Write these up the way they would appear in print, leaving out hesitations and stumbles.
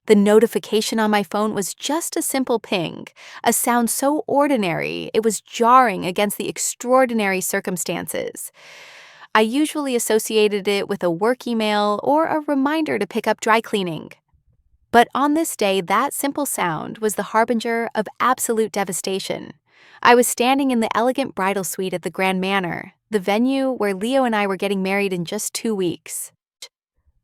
The notification on my phone was just a simple ping, a sound so ordinary it was jarring against the extraordinary circumstances. I usually associated it with a work email or a reminder to pick up dry cleaning. But on this day, that simple sound was the harbinger of absolute devastation. I was standing in the elegant bridal suite at the Grand Manor, the venue where Leo and I were getting married in just 2 weeks.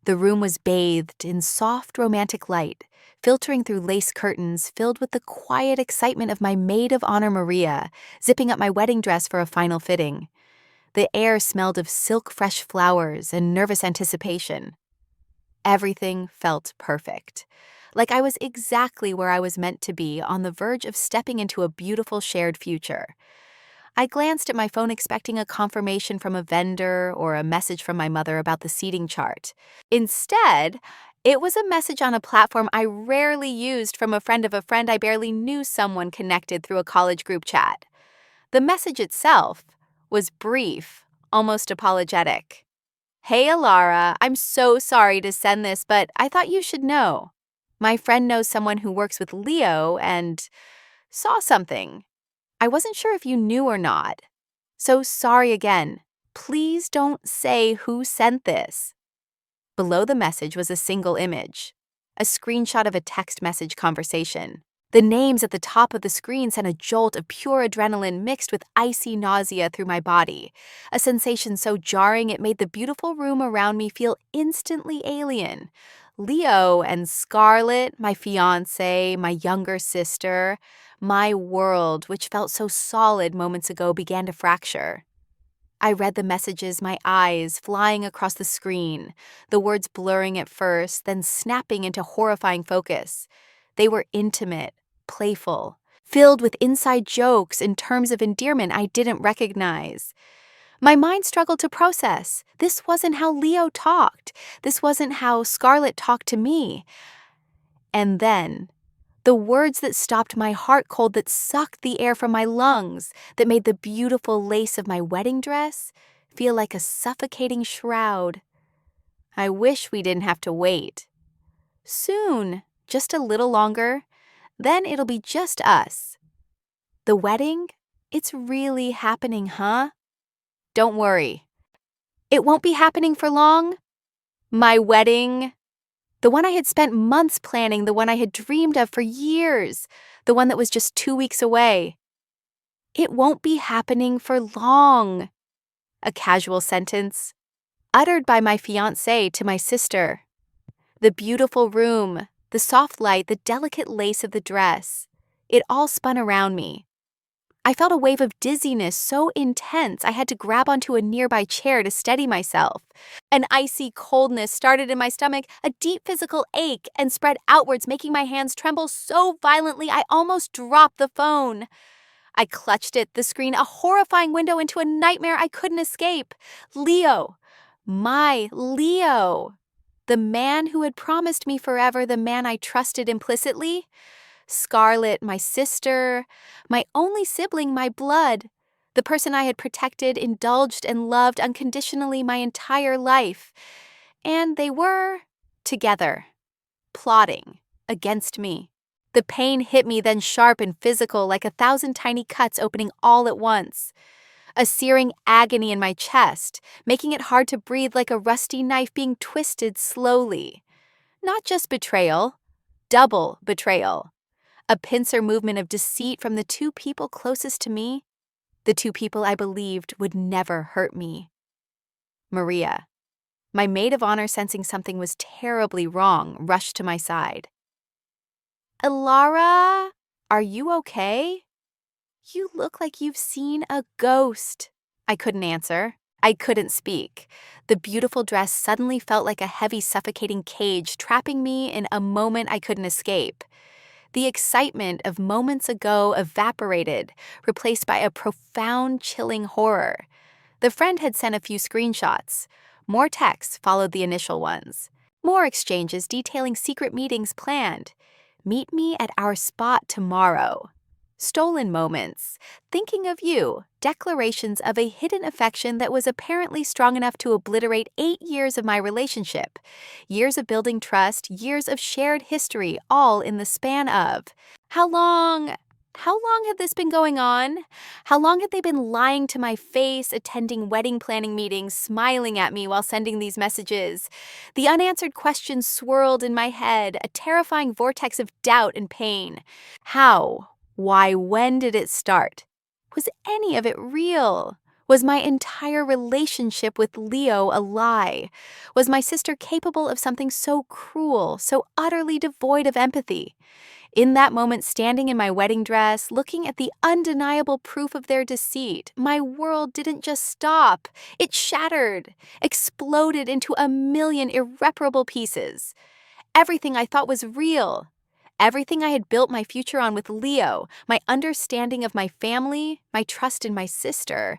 The room was bathed in soft, romantic light, filtering through lace curtains filled with the quiet excitement of my maid of honor Maria, zipping up my wedding dress for a final fitting. The air smelled of silk-fresh flowers and nervous anticipation. Everything felt perfect, like I was exactly where I was meant to be, on the verge of stepping into a beautiful shared future. I glanced at my phone expecting a confirmation from a vendor or a message from my mother about the seating chart. Instead, it was a message on a platform I rarely used from a friend of a friend I barely knew, someone connected through a college group chat. The message itself was brief, almost apologetic. "Hey, Alara, I'm so sorry to send this, but I thought you should know. My friend knows someone who works with Leo and saw something. I wasn't sure if you knew or not. So sorry again. Please don't say who sent this." Below the message was a single image, a screenshot of a text message conversation. The names at the top of the screen sent a jolt of pure adrenaline mixed with icy nausea through my body, a sensation so jarring it made the beautiful room around me feel instantly alien. Leo and Scarlett, my fiancé, my younger sister, my world, which felt so solid moments ago, began to fracture. I read the messages, my eyes flying across the screen, the words blurring at first, then snapping into horrifying focus. They were intimate, playful, filled with inside jokes and terms of endearment I didn't recognize. My mind struggled to process. This wasn't how Leo talked. This wasn't how Scarlett talked to me. And then, the words that stopped my heart cold, that sucked the air from my lungs, that made the beautiful lace of my wedding dress feel like a suffocating shroud. "I wish we didn't have to wait. Soon, just a little longer, then it'll be just us. The wedding? It's really happening, huh? Don't worry. It won't be happening for long. My wedding, the one I had spent months planning, the one I had dreamed of for years, the one that was just 2 weeks away. It won't be happening for long." A casual sentence, uttered by my fiancé to my sister. The beautiful room, the soft light, the delicate lace of the dress, it all spun around me. I felt a wave of dizziness so intense I had to grab onto a nearby chair to steady myself. An icy coldness started in my stomach, a deep physical ache, and spread outwards, making my hands tremble so violently I almost dropped the phone. I clutched it, the screen, a horrifying window into a nightmare I couldn't escape. Leo. My Leo. The man who had promised me forever, the man I trusted implicitly. Scarlett, my sister, my only sibling, my blood, the person I had protected, indulged, and loved unconditionally my entire life. And they were together, plotting against me. The pain hit me, then sharp and physical, like 1,000 tiny cuts opening all at once. A searing agony in my chest, making it hard to breathe, like a rusty knife being twisted slowly. Not just betrayal, double betrayal. A pincer movement of deceit from the two people closest to me, the two people I believed would never hurt me. Maria, my maid of honor, sensing something was terribly wrong, rushed to my side. "Alara, are you okay? You look like you've seen a ghost." I couldn't answer. I couldn't speak. The beautiful dress suddenly felt like a heavy, suffocating cage, trapping me in a moment I couldn't escape. The excitement of moments ago evaporated, replaced by a profound, chilling horror. The friend had sent a few screenshots. More texts followed the initial ones. More exchanges detailing secret meetings planned. "Meet me at our spot tomorrow." stolen moments, thinking of you, declarations of a hidden affection that was apparently strong enough to obliterate 8 years of my relationship, years of building trust, years of shared history, all in the span of how long? How long had this been going on? How long had they been lying to my face, attending wedding planning meetings, smiling at me while sending these messages? The unanswered questions swirled in my head, a terrifying vortex of doubt and pain. How? Why, when did it start? Was any of it real? Was my entire relationship with Leo a lie? Was my sister capable of something so cruel, so utterly devoid of empathy? In that moment, standing in my wedding dress, looking at the undeniable proof of their deceit, my world didn't just stop. It shattered, exploded into a million irreparable pieces. Everything I thought was real, everything I had built my future on with Leo, my understanding of my family, my trust in my sister,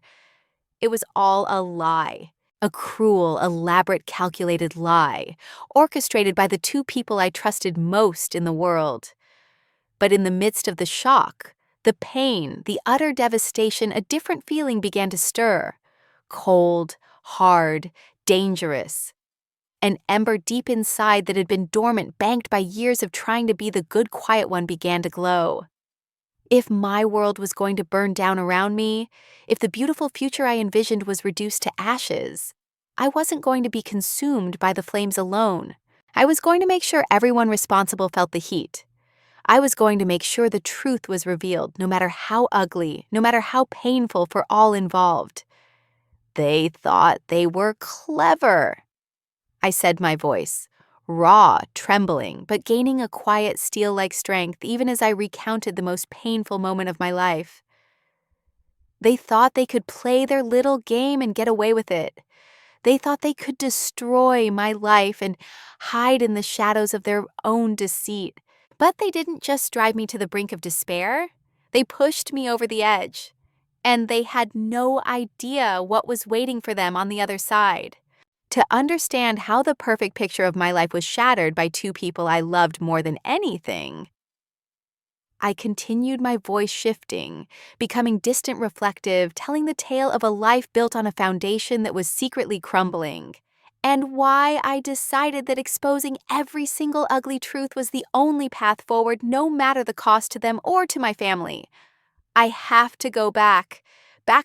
it was all a lie. A cruel, elaborate, calculated lie, orchestrated by the two people I trusted most in the world. But in the midst of the shock, the pain, the utter devastation, a different feeling began to stir. Cold, hard, dangerous. An ember deep inside that had been dormant, banked by years of trying to be the good, quiet one, began to glow. If my world was going to burn down around me, if the beautiful future I envisioned was reduced to ashes, I wasn't going to be consumed by the flames alone. I was going to make sure everyone responsible felt the heat. I was going to make sure the truth was revealed, no matter how ugly, no matter how painful for all involved. They thought they were clever, I said, my voice, raw, trembling, but gaining a quiet steel-like strength even as I recounted the most painful moment of my life. They thought they could play their little game and get away with it. They thought they could destroy my life and hide in the shadows of their own deceit. But they didn't just drive me to the brink of despair. They pushed me over the edge. And they had no idea what was waiting for them on the other side. To understand how the perfect picture of my life was shattered by two people I loved more than anything, I continued, my voice shifting, becoming distant, reflective, telling the tale of a life built on a foundation that was secretly crumbling. And why I decided that exposing every single ugly truth was the only path forward, no matter the cost to them or to my family. I have to go back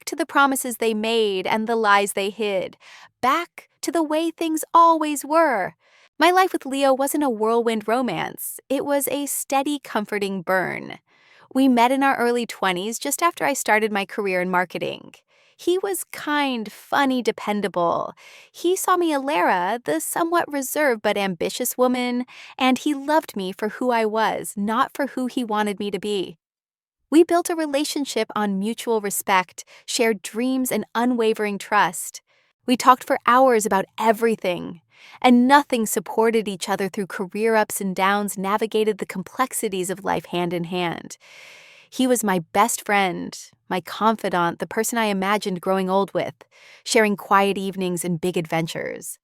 to the promises they made and the lies they hid, back to the way things always were. My life with Leo wasn't a whirlwind romance. It was a steady, comforting burn. We met in our early 20s, just after I started my career in marketing. He was kind, funny, dependable. He saw me Alara, the somewhat reserved but ambitious woman, and he loved me for who I was, not for who he wanted me to be. We built a relationship on mutual respect, shared dreams, and unwavering trust. We talked for hours about everything, and nothing supported each other through career ups and downs, navigated the complexities of life hand in hand. He was my best friend, my confidant, the person I imagined growing old with, sharing quiet evenings and big adventures.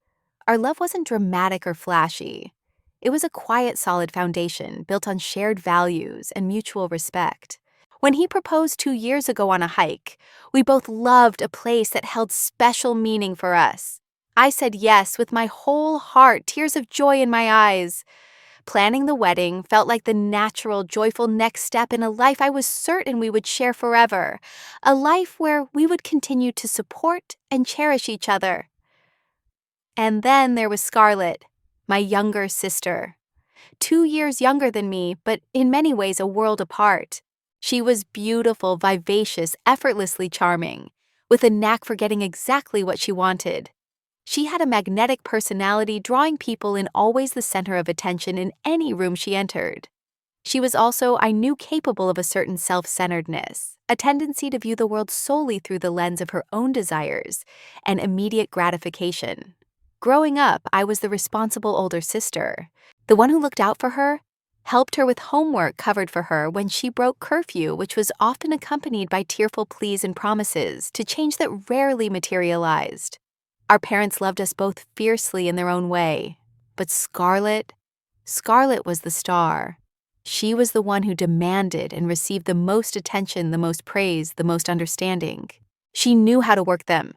Our love wasn't dramatic or flashy. It was a quiet, solid foundation built on shared values and mutual respect. When he proposed 2 years ago on a hike, we both loved a place that held special meaning for us. I said yes with my whole heart, tears of joy in my eyes. Planning the wedding felt like the natural, joyful next step in a life I was certain we would share forever, a life where we would continue to support and cherish each other. And then there was Scarlett, my younger sister. 2 years younger than me, but in many ways a world apart. She was beautiful, vivacious, effortlessly charming, with a knack for getting exactly what she wanted. She had a magnetic personality, drawing people in, always the center of attention in any room she entered. She was also, I knew, capable of a certain self-centeredness, a tendency to view the world solely through the lens of her own desires and immediate gratification. Growing up, I was the responsible older sister, the one who looked out for her, helped her with homework covered for her when she broke curfew, which was often accompanied by tearful pleas and promises to change that rarely materialized. Our parents loved us both fiercely in their own way, but Scarlett was the star. She was the one who demanded and received the most attention, the most praise, the most understanding. She knew how to work them,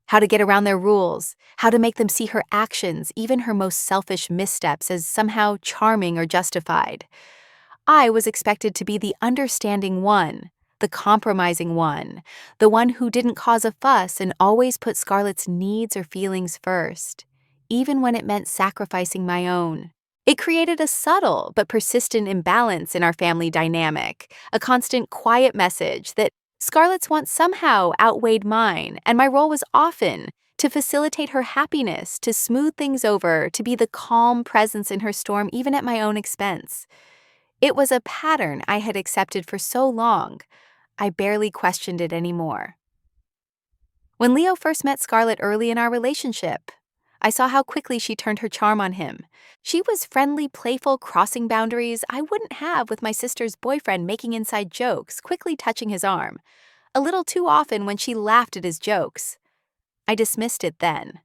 how to get around their rules, how to make them see her actions, even her most selfish missteps, as somehow charming or justified. I was expected to be the understanding one, the compromising one, the one who didn't cause a fuss and always put Scarlett's needs or feelings first, even when it meant sacrificing my own. It created a subtle but persistent imbalance in our family dynamic, a constant quiet message that Scarlett's wants somehow outweighed mine, and my role was often to facilitate her happiness, to smooth things over, to be the calm presence in her storm even at my own expense. It was a pattern I had accepted for so long, I barely questioned it anymore. When Leo first met Scarlett early in our relationship, I saw how quickly she turned her charm on him. She was friendly, playful, crossing boundaries I wouldn't have with my sister's boyfriend, making inside jokes, quickly touching his arm, a little too often when she laughed at his jokes. I dismissed it then.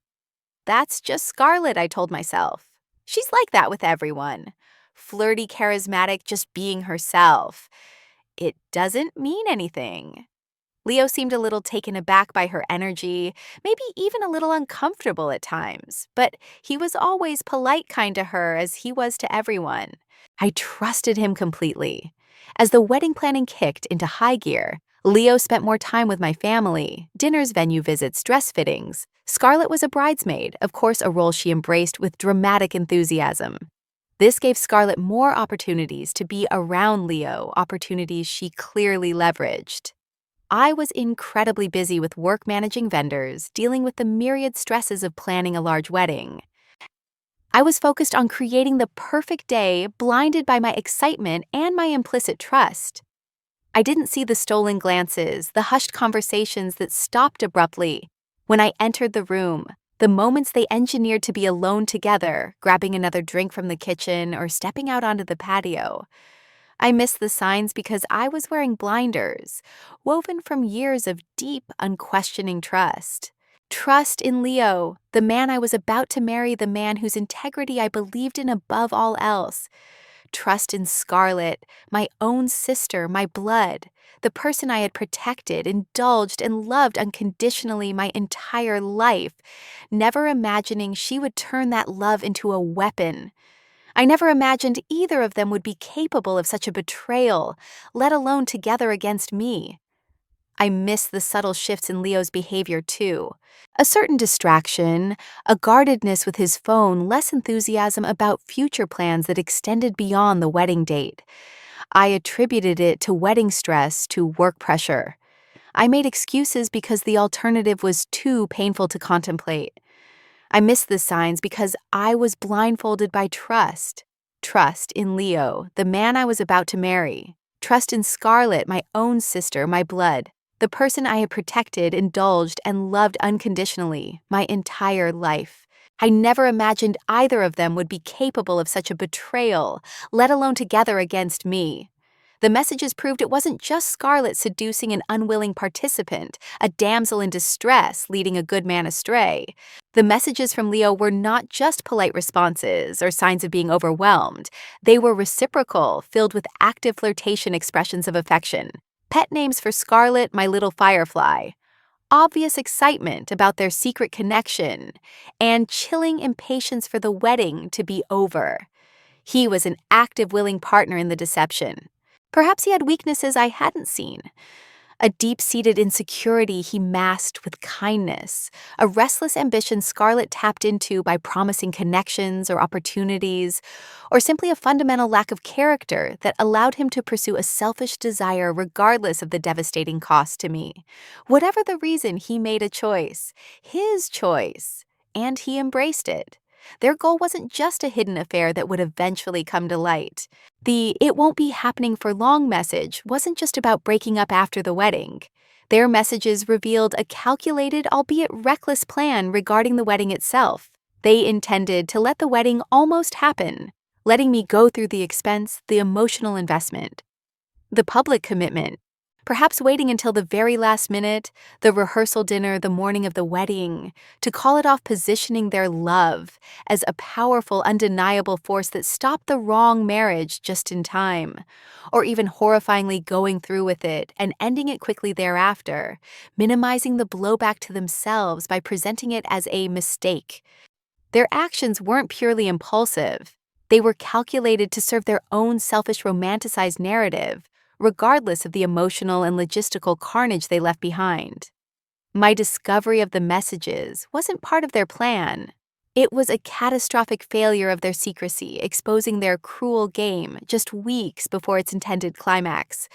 That's just Scarlett, I told myself. She's like that with everyone. Flirty, charismatic, just being herself. It doesn't mean anything. Leo seemed a little taken aback by her energy, maybe even a little uncomfortable at times, but he was always polite kind to her as he was to everyone. I trusted him completely. As the wedding planning kicked into high gear, Leo spent more time with my family, dinners, venue visits, dress fittings. Scarlett was a bridesmaid, of course a role she embraced with dramatic enthusiasm. This gave Scarlett more opportunities to be around Leo, opportunities she clearly leveraged. I was incredibly busy with work managing vendors, dealing with the myriad stresses of planning a large wedding. I was focused on creating the perfect day, blinded by my excitement and my implicit trust. I didn't see the stolen glances, the hushed conversations that stopped abruptly when I entered the room, the moments they engineered to be alone together, grabbing another drink from the kitchen or stepping out onto the patio. I missed the signs because I was wearing blinders, woven from years of deep, unquestioning trust. Trust in Leo, the man I was about to marry, the man whose integrity I believed in above all else. Trust in Scarlett, my own sister, my blood, the person I had protected, indulged, and loved unconditionally my entire life, never imagining she would turn that love into a weapon. I never imagined either of them would be capable of such a betrayal, let alone together against me. I missed the subtle shifts in Leo's behavior too. A certain distraction, a guardedness with his phone, less enthusiasm about future plans that extended beyond the wedding date. I attributed it to wedding stress, to work pressure. I made excuses because the alternative was too painful to contemplate. I missed the signs because I was blindfolded by trust. Trust in Leo, the man I was about to marry. Trust in Scarlett, my own sister, my blood, the person I had protected, indulged, and loved unconditionally my entire life. I never imagined either of them would be capable of such a betrayal, let alone together against me. The messages proved it wasn't just Scarlett seducing an unwilling participant, a damsel in distress leading a good man astray. The messages from Leo were not just polite responses or signs of being overwhelmed. They were reciprocal, filled with active flirtation expressions of affection. Pet names for Scarlett, my little firefly. Obvious excitement about their secret connection, and chilling impatience for the wedding to be over. He was an active, willing partner in the deception. Perhaps he had weaknesses I hadn't seen. A deep-seated insecurity he masked with kindness, a restless ambition Scarlett tapped into by promising connections or opportunities, or simply a fundamental lack of character that allowed him to pursue a selfish desire regardless of the devastating cost to me. Whatever the reason, he made a choice, his choice, and he embraced it. Their goal wasn't just a hidden affair that would eventually come to light. The "it won't be happening for long" message wasn't just about breaking up after the wedding. Their messages revealed a calculated, albeit reckless plan regarding the wedding itself. They intended to let the wedding almost happen, letting me go through the expense, the emotional investment, the public commitment, Perhaps waiting until the very last minute, the rehearsal dinner, the morning of the wedding, to call it off, positioning their love as a powerful, undeniable force that stopped the wrong marriage just in time, or even horrifyingly going through with it and ending it quickly thereafter, minimizing the blowback to themselves by presenting it as a mistake. Their actions weren't purely impulsive. They were calculated to serve their own selfish, romanticized narrative, regardless of the emotional and logistical carnage they left behind. My discovery of the messages wasn't part of their plan. It was a catastrophic failure of their secrecy, exposing their cruel game just weeks before its intended climax.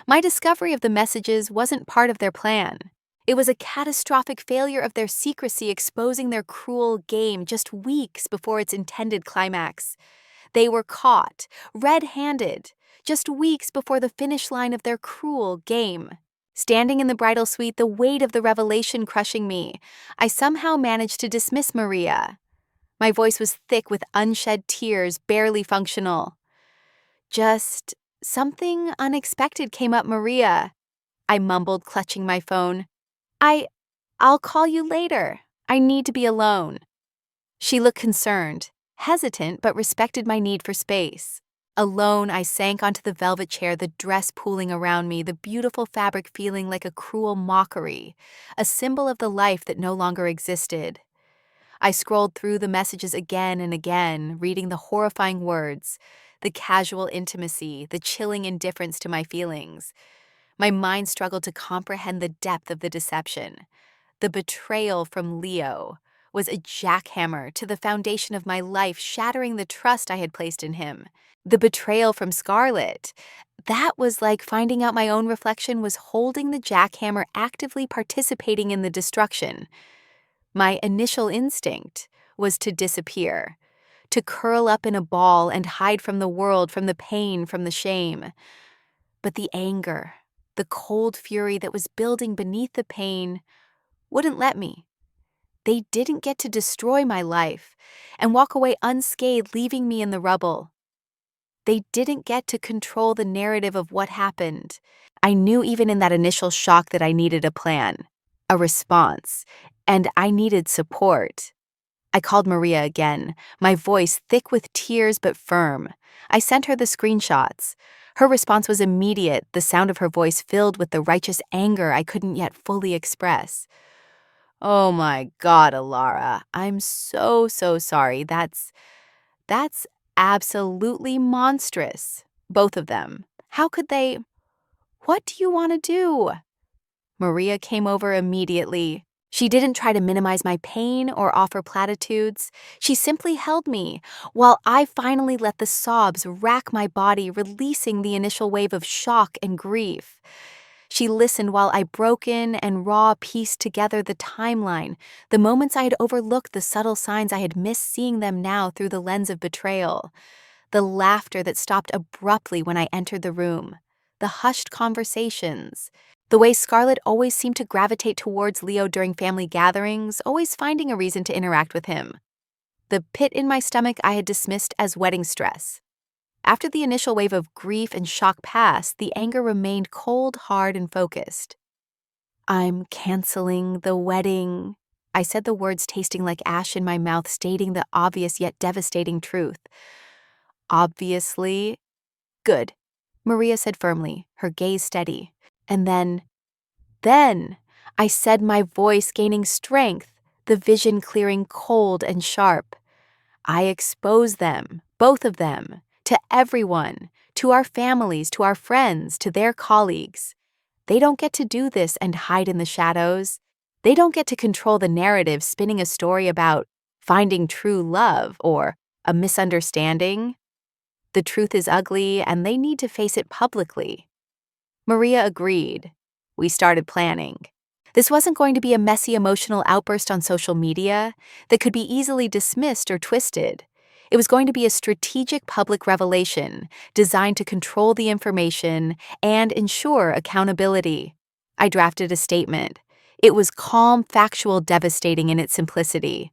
My discovery of the messages wasn't part of their plan. It was a catastrophic failure of their secrecy, exposing their cruel game just weeks before its intended climax. They were caught, red-handed, just weeks before the finish line of their cruel game. Standing in the bridal suite, the weight of the revelation crushing me, I somehow managed to dismiss Maria. My voice was thick with unshed tears, barely functional. Just something unexpected came up, Maria, I mumbled, clutching my phone. I'll call you later. I need to be alone. She looked concerned, hesitant, but respected my need for space. Alone, I sank onto the velvet chair, the dress pooling around me, the beautiful fabric feeling like a cruel mockery, a symbol of the life that no longer existed. I scrolled through the messages again and again, reading the horrifying words, the casual intimacy, the chilling indifference to my feelings. My mind struggled to comprehend the depth of the deception. The betrayal from Leo was a jackhammer to the foundation of my life, shattering the trust I had placed in him. The betrayal from Scarlett, that was like finding out my own reflection was holding the jackhammer, actively participating in the destruction. My initial instinct was to disappear, to curl up in a ball and hide from the world, from the pain, from the shame. But the anger, the cold fury that was building beneath the pain, wouldn't let me. They didn't get to destroy my life and walk away unscathed, leaving me in the rubble. They didn't get to control the narrative of what happened. I knew even in that initial shock that I needed a plan, a response, and I needed support. I called Maria again, my voice thick with tears but firm. I sent her the screenshots. Her response was immediate, the sound of her voice filled with the righteous anger I couldn't yet fully express. "Oh my God, Alara, I'm so sorry. That's absolutely monstrous. Both of them. How could they? What do you want to do?" Maria came over immediately. She didn't try to minimize my pain or offer platitudes. She simply held me, while I finally let the sobs rack my body, releasing the initial wave of shock and grief. She listened while I broken and raw pieced together the timeline, the moments I had overlooked, the subtle signs I had missed, seeing them now through the lens of betrayal. The laughter that stopped abruptly when I entered the room. The hushed conversations. The way Scarlett always seemed to gravitate towards Leo during family gatherings, always finding a reason to interact with him. The pit in my stomach I had dismissed as wedding stress. After the initial wave of grief and shock passed, the anger remained cold, hard, and focused. "I'm canceling the wedding." I said the words tasting like ash in my mouth, stating the obvious yet devastating truth. "Obviously." "Good," Maria said firmly, her gaze steady. And then, I said, my voice gaining strength, the vision clearing cold and sharp. "I expose them, both of them, to everyone, to our families, to our friends, to their colleagues. They don't get to do this and hide in the shadows. They don't get to control the narrative, spinning a story about finding true love or a misunderstanding. The truth is ugly, and they need to face it publicly." Maria agreed. We started planning. This wasn't going to be a messy emotional outburst on social media that could be easily dismissed or twisted. It was going to be a strategic public revelation designed to control the information and ensure accountability. I drafted a statement. It was calm, factual, devastating in its simplicity.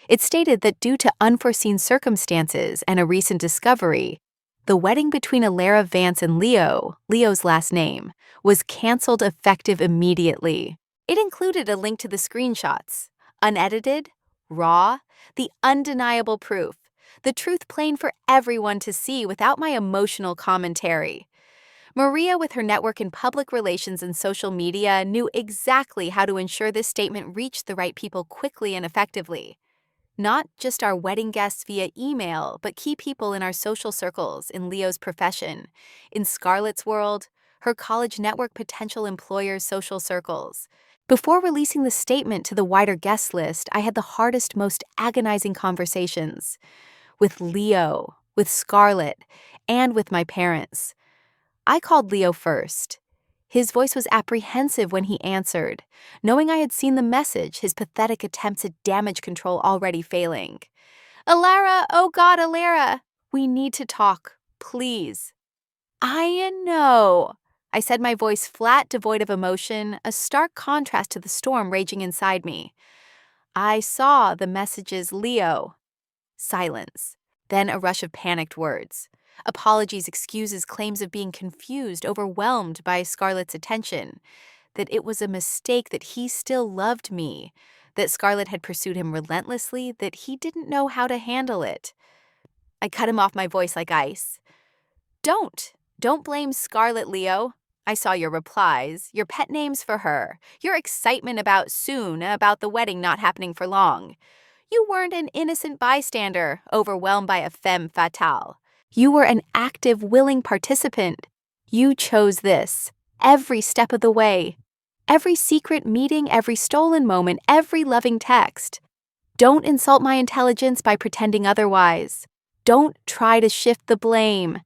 It stated that due to unforeseen circumstances and a recent discovery, The wedding between Alara Vance and Leo, Leo's last name, was canceled effective immediately. It included a link to the screenshots, unedited, raw, the undeniable proof, the truth plain for everyone to see without my emotional commentary. Maria, with her network in public relations and social media, knew exactly how to ensure this statement reached the right people quickly and effectively. Not just our wedding guests via email, but key people in our social circles, in Leo's profession, in Scarlett's world, her college network potential employers' social circles. Before releasing the statement to the wider guest list, I had the hardest, most agonizing conversations with Leo, with Scarlett, and with my parents. I called Leo first. His voice was apprehensive when he answered, knowing I had seen the message, his pathetic attempts at damage control already failing. Alara, oh God, Alara, we need to talk, please. I know, I said, my voice flat, devoid of emotion, a stark contrast to the storm raging inside me. I saw the messages, Leo. Silence. Then a rush of panicked words. Apologies, excuses, claims of being confused, overwhelmed by Scarlett's attention. That it was a mistake, that he still loved me. That Scarlett had pursued him relentlessly, that he didn't know how to handle it. I cut him off, my voice like ice. Don't blame Scarlett, Leo. I saw your replies, your pet names for her, your excitement about soon, about the wedding not happening for long. You weren't an innocent bystander, overwhelmed by a femme fatale. You were an active, willing participant. You chose this, every step of the way. Every secret meeting, every stolen moment, every loving text. Don't insult my intelligence by pretending otherwise. Don't try to shift the blame.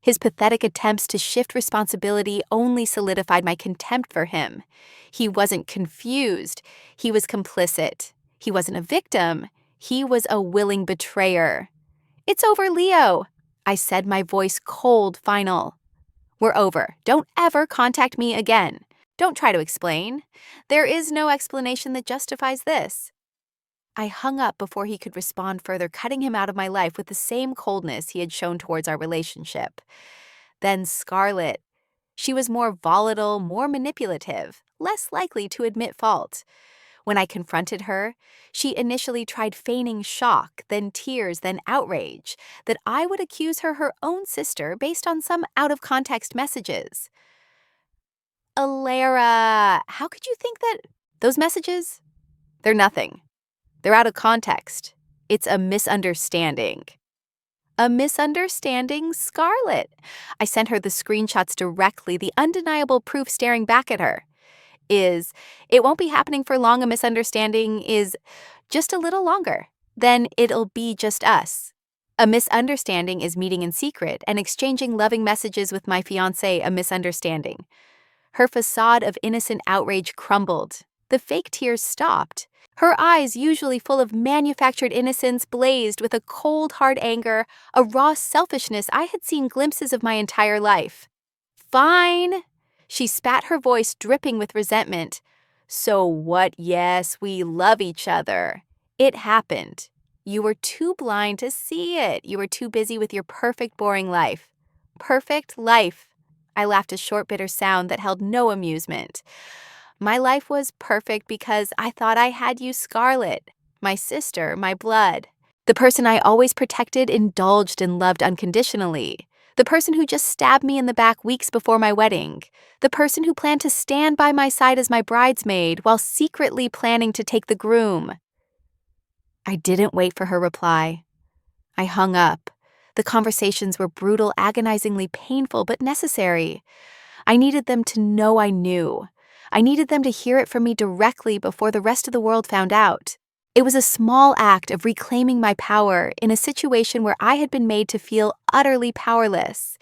His pathetic attempts to shift responsibility only solidified my contempt for him. He wasn't confused. He was complicit. He wasn't a victim. He was a willing betrayer. It's over, Leo, I said, my voice cold, final. We're over. Don't ever contact me again. Don't try to explain. There is no explanation that justifies this. I hung up before he could respond further, cutting him out of my life with the same coldness he had shown towards our relationship. Then Scarlett. She was more volatile, more manipulative, less likely to admit fault. When I confronted her, she initially tried feigning shock, then tears, then outrage, that I would accuse her own sister based on some out-of-context messages. Alara, how could you think that those messages? They're nothing. They're out of context. It's a misunderstanding. A misunderstanding, Scarlett. I sent her the screenshots directly, the undeniable proof staring back at her. It won't be happening for long, a misunderstanding is just a little longer. Then it'll be just us. A misunderstanding is meeting in secret and exchanging loving messages with my fiancé, a misunderstanding. Her facade of innocent outrage crumbled. The fake tears stopped. Her eyes, usually full of manufactured innocence, blazed with a cold, hard anger, a raw selfishness I had seen glimpses of my entire life. Fine. She spat, her voice dripping with resentment. So what? Yes, we love each other. It happened. You were too blind to see it. You were too busy with your perfect, boring life. Perfect life. I laughed, a short, bitter sound that held no amusement. My life was perfect because I thought I had you, Scarlett, my sister, my blood. The person I always protected, indulged, and loved unconditionally. The person who just stabbed me in the back weeks before my wedding. The person who planned to stand by my side as my bridesmaid while secretly planning to take the groom. I didn't wait for her reply. I hung up. The conversations were brutal, agonizingly painful, but necessary. I needed them to know I knew. I needed them to hear it from me directly before the rest of the world found out. It was a small act of reclaiming my power in a situation where I had been made to feel utterly powerless.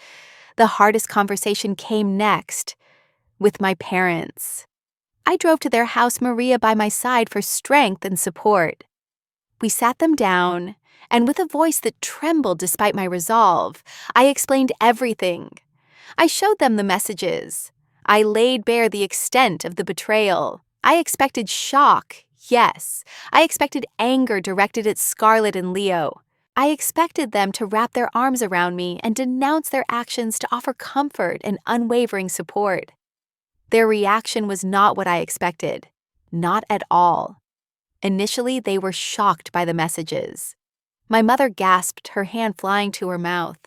The hardest conversation came next, with my parents. I drove to their house, Maria by my side, for strength and support. We sat them down, and with a voice that trembled despite my resolve, I explained everything. I showed them the messages. I laid bare the extent of the betrayal. I expected shock, yes. I expected anger directed at Scarlett and Leo. I expected them to wrap their arms around me and denounce their actions to offer comfort and unwavering support. Their reaction was not what I expected. Not at all. Initially, they were shocked by the messages. My mother gasped, her hand flying to her mouth.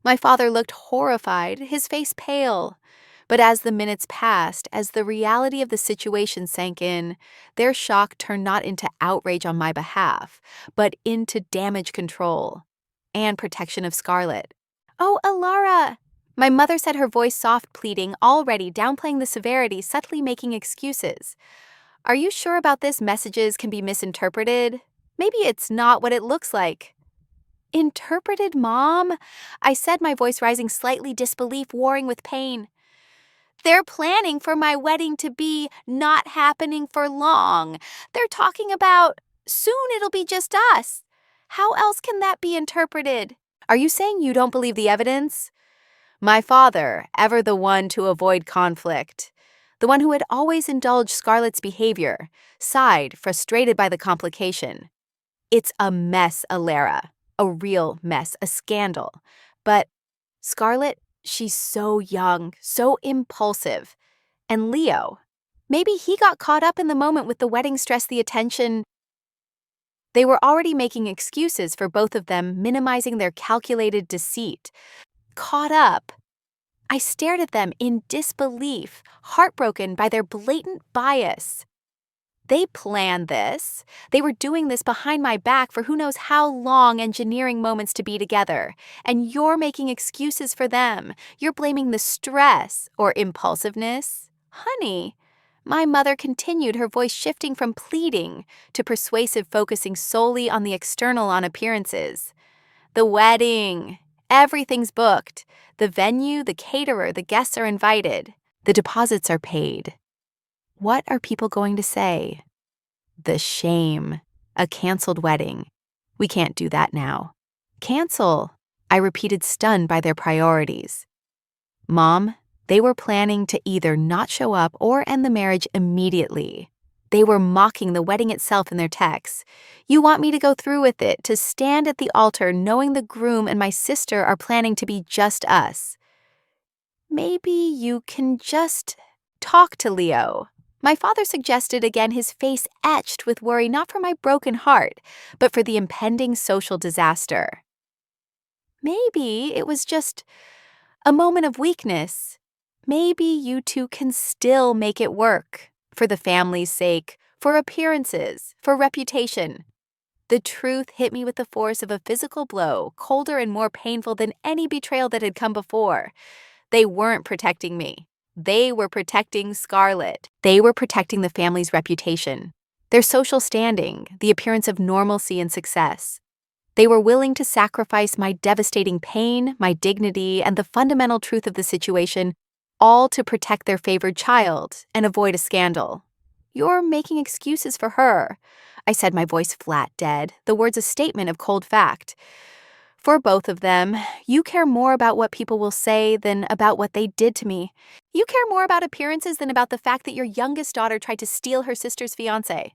My father looked horrified, his face pale. But as the minutes passed, as the reality of the situation sank in, their shock turned not into outrage on my behalf, but into damage control and protection of Scarlett. "Oh, Alara!" My mother said, her voice soft pleading, already downplaying the severity, subtly making excuses. "Are you sure about this? Messages can be misinterpreted. Maybe it's not what it looks like." "Interpreted, Mom?" I said, my voice rising slightly, disbelief warring with pain. "They're planning for my wedding to be not happening for long. They're talking about soon it'll be just us. How else can that be interpreted?" "Are you saying you don't believe the evidence?" My father, ever the one to avoid conflict, the one who had always indulged Scarlett's behavior, sighed, frustrated by the complication. "It's a mess, Alara. A real mess, a scandal. But Scarlett, she's so young, so impulsive. And Leo, maybe he got caught up in the moment with the wedding stress, the attention." They were already making excuses for both of them, minimizing their calculated deceit. Caught up. I stared at them in disbelief, heartbroken by their blatant bias. They planned this. They were doing this behind my back for who knows how long, engineering moments to be together. And you're making excuses for them. You're blaming the stress or impulsiveness. "Honey," my mother continued, her voice shifting from pleading to persuasive, focusing solely on the external, on appearances. "The wedding. Everything's booked. The venue, the caterer, the guests are invited. The deposits are paid. What are people going to say? The shame. A canceled wedding. We can't do that now." "Cancel," I repeated, stunned by their priorities. "Mom, they were planning to either not show up or end the marriage immediately. They were mocking the wedding itself in their texts. You want me to go through with it, to stand at the altar knowing the groom and my sister are planning to be just us. Maybe you can just talk to Leo." My father suggested again, his face etched with worry, not for my broken heart, but for the impending social disaster. "Maybe it was just a moment of weakness. Maybe you two can still make it work. For the family's sake, for appearances, for reputation." The truth hit me with the force of a physical blow, colder and more painful than any betrayal that had come before. They weren't protecting me. They were protecting Scarlett. They were protecting the family's reputation, their social standing, the appearance of normalcy and success. They were willing to sacrifice my devastating pain, my dignity, and the fundamental truth of the situation, all to protect their favored child and avoid a scandal. "You're making excuses for her," I said, my voice flat dead, the words a statement of cold fact. "For both of them, you care more about what people will say than about what they did to me. You care more about appearances than about the fact that your youngest daughter tried to steal her sister's fiancé."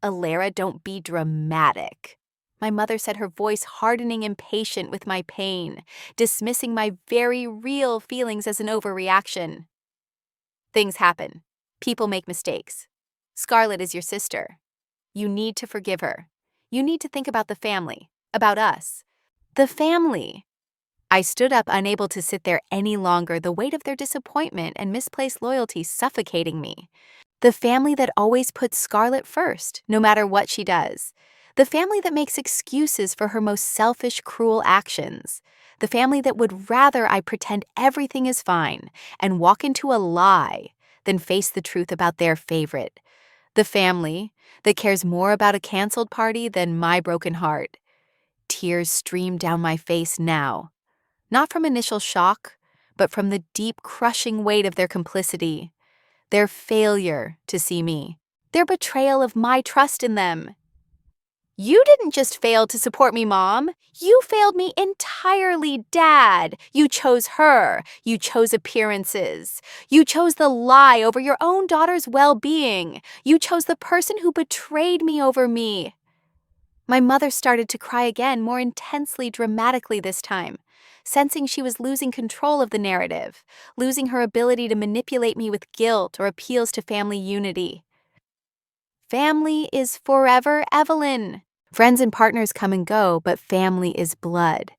"Alara, don't be dramatic," my mother said, her voice hardening, impatient with my pain, dismissing my very real feelings as an overreaction. "Things happen. People make mistakes. Scarlett is your sister. You need to forgive her. You need to think about the family, about us. The family." I stood up, unable to sit there any longer, the weight of their disappointment and misplaced loyalty suffocating me. The family that always puts Scarlett first, no matter what she does. The family that makes excuses for her most selfish, cruel actions. The family that would rather I pretend everything is fine and walk into a lie than face the truth about their favorite. The family that cares more about a canceled party than my broken heart. Tears streamed down my face now, not from initial shock, but from the deep, crushing weight of their complicity, their failure to see me, their betrayal of my trust in them. "You didn't just fail to support me, Mom. You failed me entirely, Dad. You chose her. You chose appearances. You chose the lie over your own daughter's well-being. You chose the person who betrayed me over me." My mother started to cry again, more intensely, dramatically this time, sensing she was losing control of the narrative, losing her ability to manipulate me with guilt or appeals to family unity. Family is forever, Evelyn. Friends and partners come and go, but family is blood.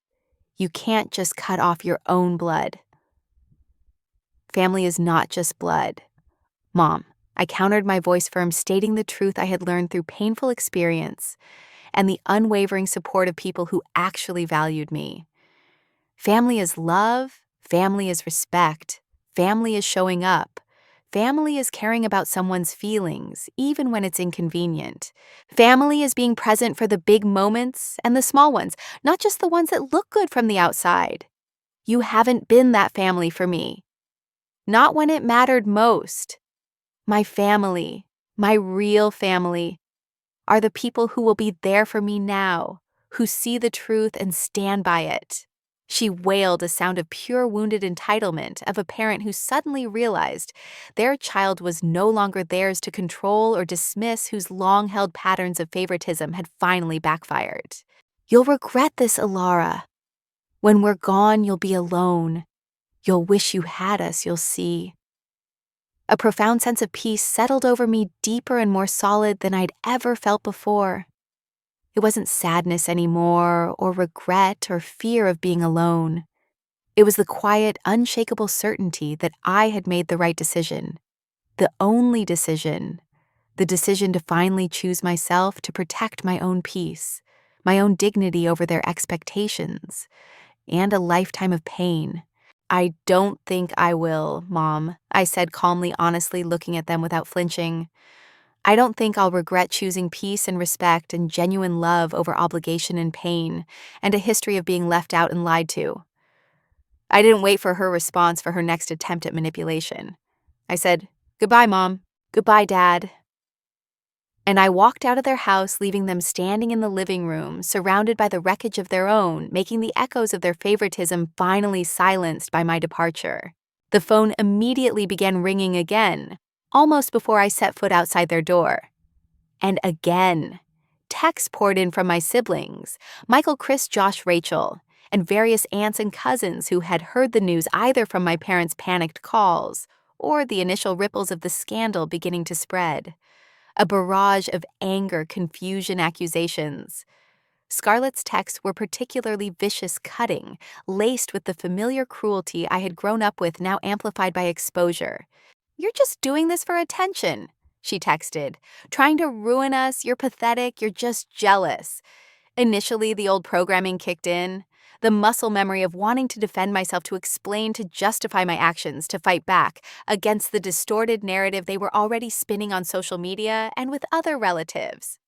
You can't just cut off your own blood. Family is not just blood. Mom, I countered, my voice firm, stating the truth I had learned through painful experience and the unwavering support of people who actually valued me. Family is love, family is respect, family is showing up. Family is caring about someone's feelings, even when it's inconvenient. Family is being present for the big moments and the small ones, not just the ones that look good from the outside. You haven't been that family for me. Not when it mattered most. My family, my real family, are the people who will be there for me now, who see the truth and stand by it. She wailed, a sound of pure wounded entitlement of a parent who suddenly realized their child was no longer theirs to control or dismiss, whose long-held patterns of favoritism had finally backfired. You'll regret this, Alara. When we're gone, you'll be alone. You'll wish you had us, you'll see. A profound sense of peace settled over me, deeper and more solid than I'd ever felt before. It wasn't sadness anymore, or regret, or fear of being alone. It was the quiet, unshakable certainty that I had made the right decision. The only decision. The decision to finally choose myself, to protect my own peace, my own dignity over their expectations, and a lifetime of pain. I don't think I will, Mom, I said calmly, honestly, looking at them without flinching. I don't think I'll regret choosing peace and respect and genuine love over obligation and pain, and a history of being left out and lied to. I didn't wait for her response for her next attempt at manipulation. I said, "Goodbye, Mom. Goodbye, Dad." And I walked out of their house, leaving them standing in the living room, surrounded by the wreckage of their own, making the echoes of their favoritism finally silenced by my departure. The phone immediately began ringing again, almost before I set foot outside their door. And again, texts poured in from my siblings, Michael, Chris, Josh, Rachel, and various aunts and cousins who had heard the news either from my parents' panicked calls or the initial ripples of the scandal beginning to spread. A barrage of anger, confusion, accusations. Scarlett's texts were particularly vicious, cutting, laced with the familiar cruelty I had grown up with, now amplified by exposure. "You're just doing this for attention," she texted. "Trying to ruin us, you're pathetic, you're just jealous." Initially, the old programming kicked in. The muscle memory of wanting to defend myself, to explain, to justify my actions, to fight back against the distorted narrative they were already spinning on social media and with other relatives.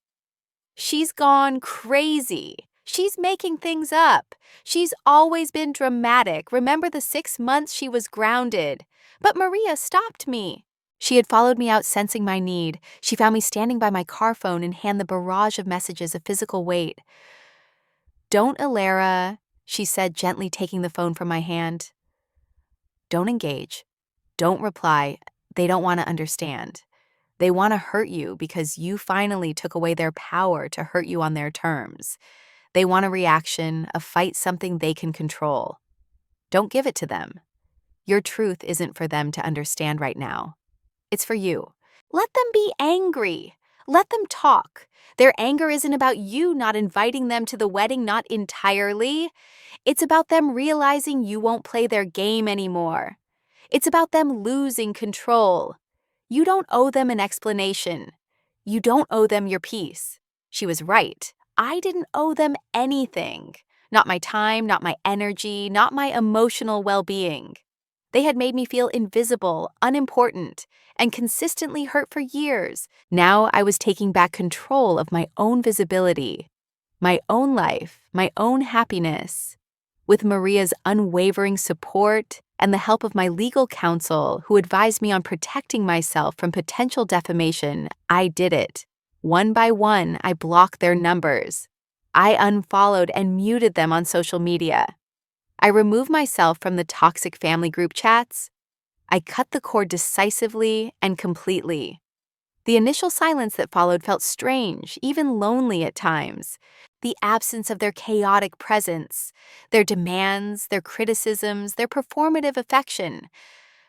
"She's gone crazy. She's making things up. She's always been dramatic. Remember the 6 months she was grounded? But Maria stopped me." She had followed me out, sensing my need. She found me standing by my car phone and hand the barrage of messages a physical weight. "Don't, Alara," she said, gently taking the phone from my hand. "Don't engage. Don't reply. They don't want to understand. They want to hurt you because you finally took away their power to hurt you on their terms. They want a reaction, a fight, something they can control. Don't give it to them. Your truth isn't for them to understand right now. It's for you. Let them be angry. Let them talk. Their anger isn't about you not inviting them to the wedding, not entirely. It's about them realizing you won't play their game anymore. It's about them losing control. You don't owe them an explanation. You don't owe them your peace." She was right. I didn't owe them anything. Not my time, not my energy, not my emotional well-being. They had made me feel invisible, unimportant, and consistently hurt for years. Now I was taking back control of my own visibility, my own life, my own happiness. With Maria's unwavering support and the help of my legal counsel, who advised me on protecting myself from potential defamation, I did it. One by one, I blocked their numbers. I unfollowed and muted them on social media. I removed myself from the toxic family group chats. I cut the cord decisively and completely. The initial silence that followed felt strange, even lonely at times. The absence of their chaotic presence, their demands, their criticisms, their performative affection.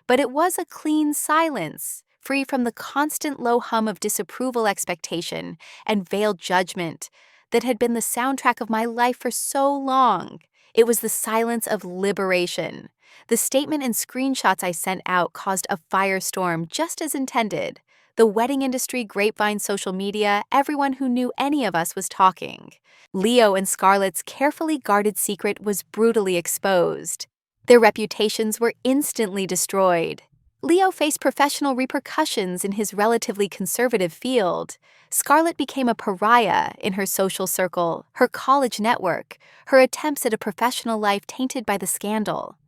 But it was a clean silence, free from the constant low hum of disapproval expectation and veiled judgment that had been the soundtrack of my life for so long. It was the silence of liberation. The statement and screenshots I sent out caused a firestorm just as intended. The wedding industry, grapevine, social media, everyone who knew any of us was talking. Leo and Scarlett's carefully guarded secret was brutally exposed. Their reputations were instantly destroyed. Leo faced professional repercussions in his relatively conservative field. Scarlett became a pariah in her social circle, her college network, her attempts at a professional life tainted by the scandal.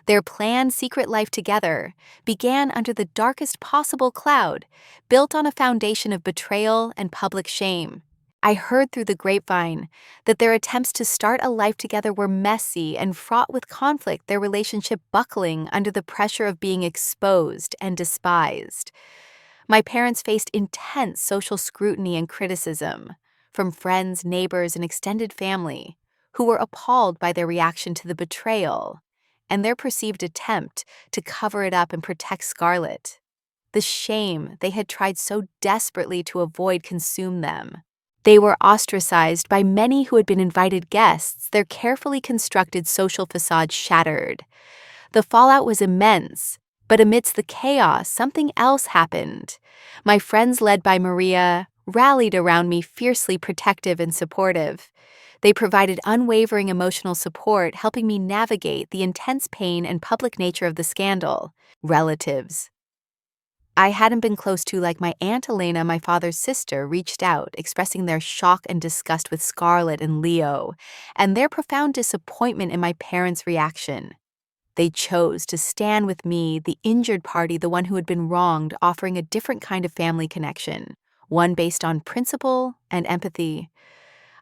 Their planned secret life together began under the darkest possible cloud, built on a foundation of betrayal and public shame. I heard through the grapevine that their attempts to start a life together were messy and fraught with conflict, their relationship buckling under the pressure of being exposed and despised. My parents faced intense social scrutiny and criticism from friends, neighbors, and extended family, who were appalled by their reaction to the betrayal and their perceived attempt to cover it up and protect Scarlett. The shame they had tried so desperately to avoid consumed them. They were ostracized by many who had been invited guests, their carefully constructed social facade shattered. The fallout was immense, but amidst the chaos, something else happened. My friends, led by Maria, rallied around me, fiercely protective and supportive. They provided unwavering emotional support, helping me navigate the intense pain and public nature of the scandal. Relatives I hadn't been close to, like my Aunt Elena, my father's sister, reached out, expressing their shock and disgust with Scarlett and Leo, and their profound disappointment in my parents' reaction. They chose to stand with me, the injured party, the one who had been wronged, offering a different kind of family connection, one based on principle and empathy.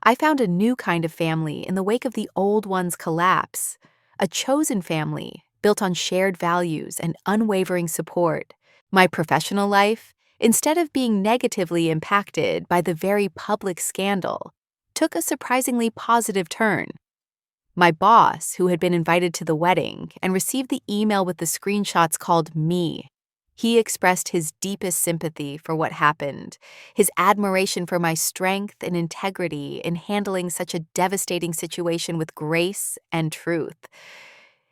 I found a new kind of family in the wake of the old one's collapse, a chosen family built on shared values and unwavering support. My professional life, instead of being negatively impacted by the very public scandal, took a surprisingly positive turn. My boss, who had been invited to the wedding and received the email with the screenshots, called me. He expressed his deepest sympathy for what happened, his admiration for my strength and integrity in handling such a devastating situation with grace and truth.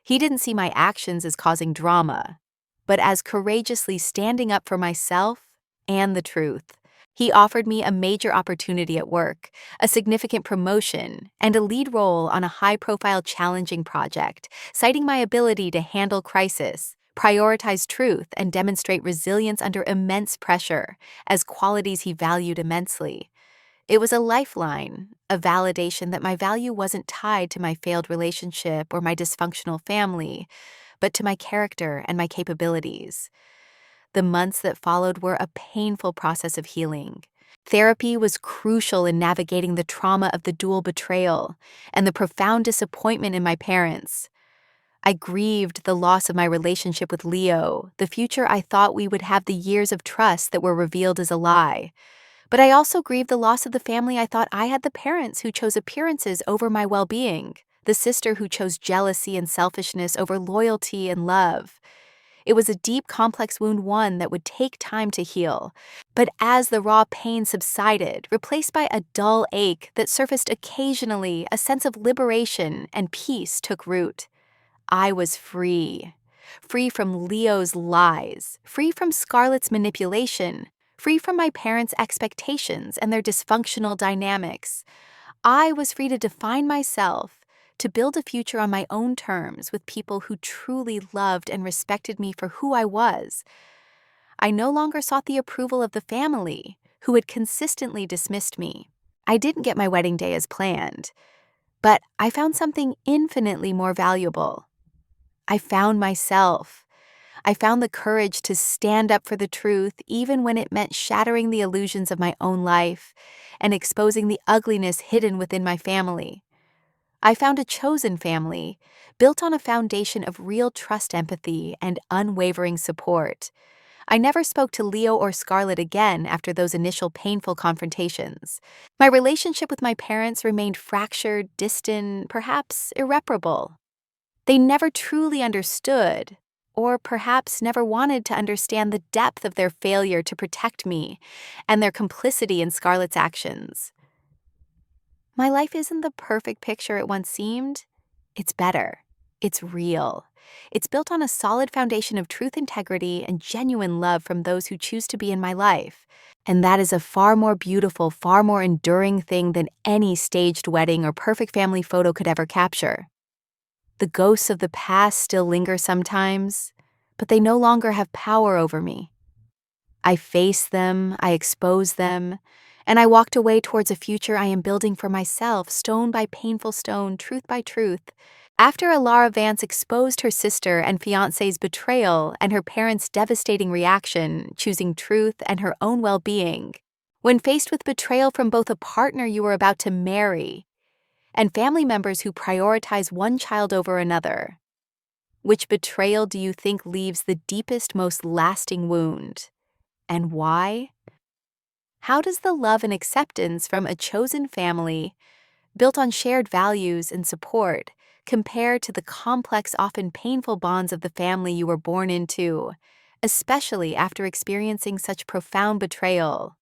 He didn't see my actions as causing drama, but as courageously standing up for myself and the truth. He offered me a major opportunity at work, a significant promotion, and a lead role on a high-profile, challenging project, citing my ability to handle crisis, prioritize truth, and demonstrate resilience under immense pressure, as qualities he valued immensely. It was a lifeline, a validation that my value wasn't tied to my failed relationship or my dysfunctional family, but to my character and my capabilities. The months that followed were a painful process of healing. Therapy was crucial in navigating the trauma of the dual betrayal and the profound disappointment in my parents. I grieved the loss of my relationship with Leo, the future I thought we would have, the years of trust that were revealed as a lie. But I also grieved the loss of the family I thought I had, the parents who chose appearances over my well-being, the sister who chose jealousy and selfishness over loyalty and love. It was a deep, complex wound, one that would take time to heal. But as the raw pain subsided, replaced by a dull ache that surfaced occasionally, a sense of liberation and peace took root. I was free. Free from Leo's lies, free from Scarlett's manipulation, free from my parents' expectations and their dysfunctional dynamics. I was free to define myself, to build a future on my own terms with people who truly loved and respected me for who I was. I no longer sought the approval of the family, who had consistently dismissed me. I didn't get my wedding day as planned, but I found something infinitely more valuable. I found myself. I found the courage to stand up for the truth, even when it meant shattering the illusions of my own life and exposing the ugliness hidden within my family. I found a chosen family, built on a foundation of real trust, empathy, and unwavering support. I never spoke to Leo or Scarlett again after those initial painful confrontations. My relationship with my parents remained fractured, distant, perhaps irreparable. They never truly understood, or perhaps never wanted to understand the depth of their failure to protect me and their complicity in Scarlett's actions. My life isn't the perfect picture it once seemed. It's better. It's real. It's built on a solid foundation of truth, integrity, and genuine love from those who choose to be in my life. And that is a far more beautiful, far more enduring thing than any staged wedding or perfect family photo could ever capture. The ghosts of the past still linger sometimes, but they no longer have power over me. I face them, I expose them, and I walked away towards a future I am building for myself, stone by painful stone, truth by truth. After Alara Vance exposed her sister and fiancé's betrayal and her parents' devastating reaction, choosing truth and her own well-being, when faced with betrayal from both a partner you were about to marry and family members who prioritize one child over another, which betrayal do you think leaves the deepest, most lasting wound? And why? How does the love and acceptance from a chosen family, built on shared values and support, compare to the complex, often painful bonds of the family you were born into, especially after experiencing such profound betrayal?